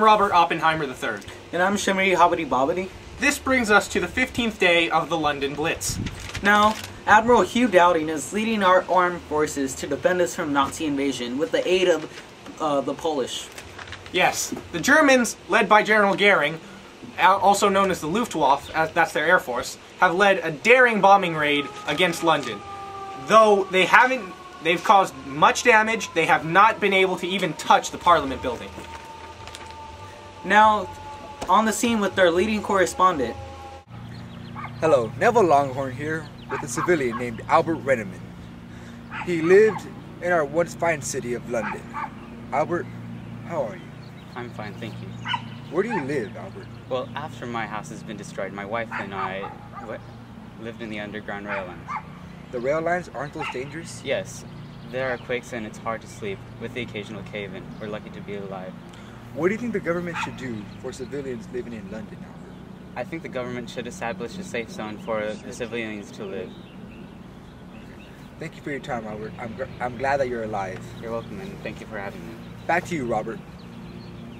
I'm Robert Oppenheimer III. And I'm Shimmery Hobbity Bobbity. This brings us to the 15th day of the London Blitz. Now, Admiral Hugh Dowding is leading our armed forces to defend us from Nazi invasion with the aid of the Polish. Yes, the Germans, led by General Goering, also known as the Luftwaffe, that's their air force, have led a daring bombing raid against London. Though they've caused much damage, they have not been able to even touch the Parliament building. Now, on the scene with our leading correspondent. Hello, Neville Longhorn here with a civilian named Albert Renneman. He lived in our once fine city of London. Albert, how are you? I'm fine, thank you. Where do you live, Albert? Well, after my house has been destroyed, my wife and I lived in the underground rail lines. The rail lines, aren't those dangerous? Yes, there are quakes and it's hard to sleep, with the occasional cave-in. We're lucky to be alive. What do you think the government should do for civilians living in London, Albert? I think the government should establish a safe zone for the civilians to live. Thank you for your time, Albert. I'm glad that you're alive. You're welcome, and thank you for having me. Back to you, Robert.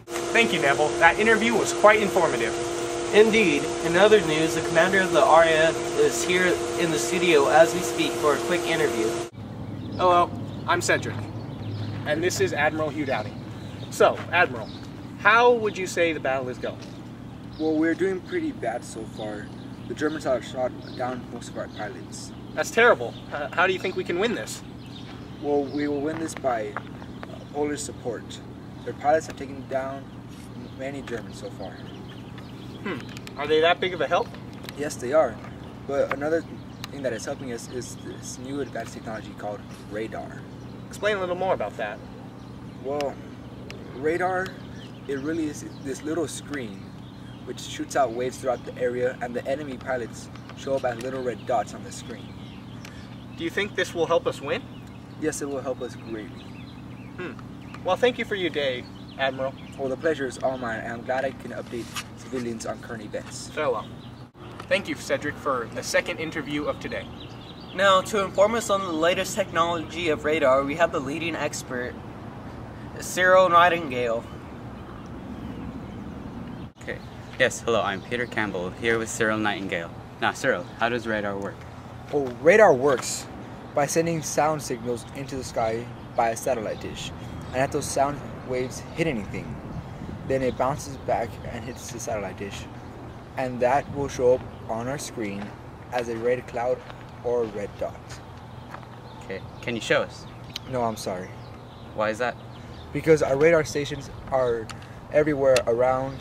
Thank you, Neville. That interview was quite informative. Indeed. In other news, the commander of the RAF is here in the studio as we speak for a quick interview. Hello, I'm Cedric, and this is Admiral Hugh Dowding. So, Admiral, how would you say the battle is going? Well, we're doing pretty bad so far. The Germans have shot down most of our pilots. That's terrible. How do you think we can win this? Well, we will win this by Polish support. Their pilots have taken down many Germans so far. Are they that big of a help? Yes, they are. But another thing that is helping us is this new advanced technology called radar. Explain a little more about that. Well, radar, it really is this little screen which shoots out waves throughout the area, and the enemy pilots show up as little red dots on the screen. Do you think this will help us win? Yes, it will help us greatly. Well, thank you for your day, Admiral. Well, the pleasure is all mine, and I'm glad I can update civilians on current events. Farewell. Thank you, Cedric, for the second interview of today. Now, to inform us on the latest technology of radar, we have the leading expert, Cyril Nightingale. Okay. Yes, hello, I'm Peter Campbell, here with Cyril Nightingale. Now, Cyril, how does radar work? Well, radar works by sending sound signals into the sky by a satellite dish, and if those sound waves hit anything, then it bounces back and hits the satellite dish, and that will show up on our screen as a red cloud or a red dot. Okay, can you show us? No, I'm sorry. Why is that? Because our radar stations are everywhere around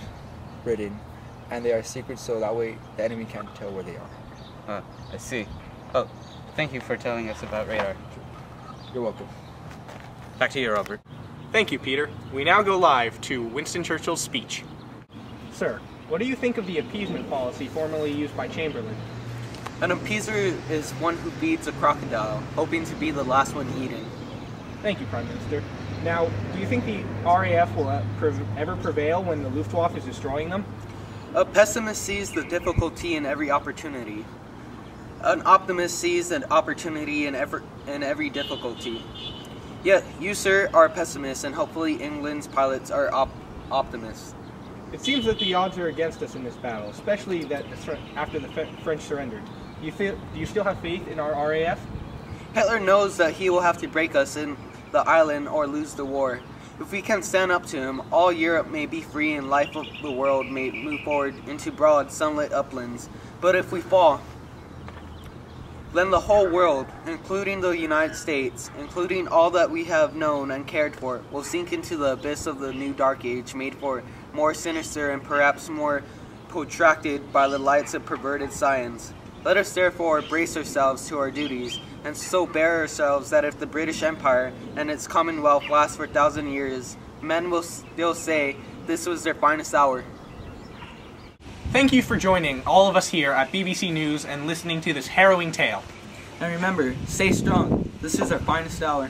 Britain, and they are secret, so that way the enemy can't tell where they are. I see. Oh, thank you for telling us about radar. You're welcome. Back to you, Robert. Thank you, Peter. We now go live to Winston Churchill's speech. Sir, what do you think of the appeasement policy formerly used by Chamberlain? An appeaser is one who feeds a crocodile, hoping to be the last one eaten. Thank you, Prime Minister. Now, do you think the RAF will ever prevail when the Luftwaffe is destroying them? A pessimist sees the difficulty in every opportunity. An optimist sees an opportunity in every difficulty. Yet, you, sir, are a pessimist, and hopefully England's pilots are optimists. It seems that the odds are against us in this battle, especially that after the French surrendered. Do you still have faith in our RAF? Hitler knows that he will have to break us in the island or lose the war. If we can stand up to him, all Europe may be free and life of the world may move forward into broad, sunlit uplands. But if we fall, then the whole world, including the United States, including all that we have known and cared for, will sink into the abyss of the new dark age, made for more sinister and perhaps more protracted by the lights of perverted science. Let us therefore brace ourselves to our duties, and so bear ourselves that if the British Empire and its Commonwealth last for 1,000 years, men will still say this was their finest hour. Thank you for joining all of us here at BBC News and listening to this harrowing tale. And remember, stay strong. This is our finest hour.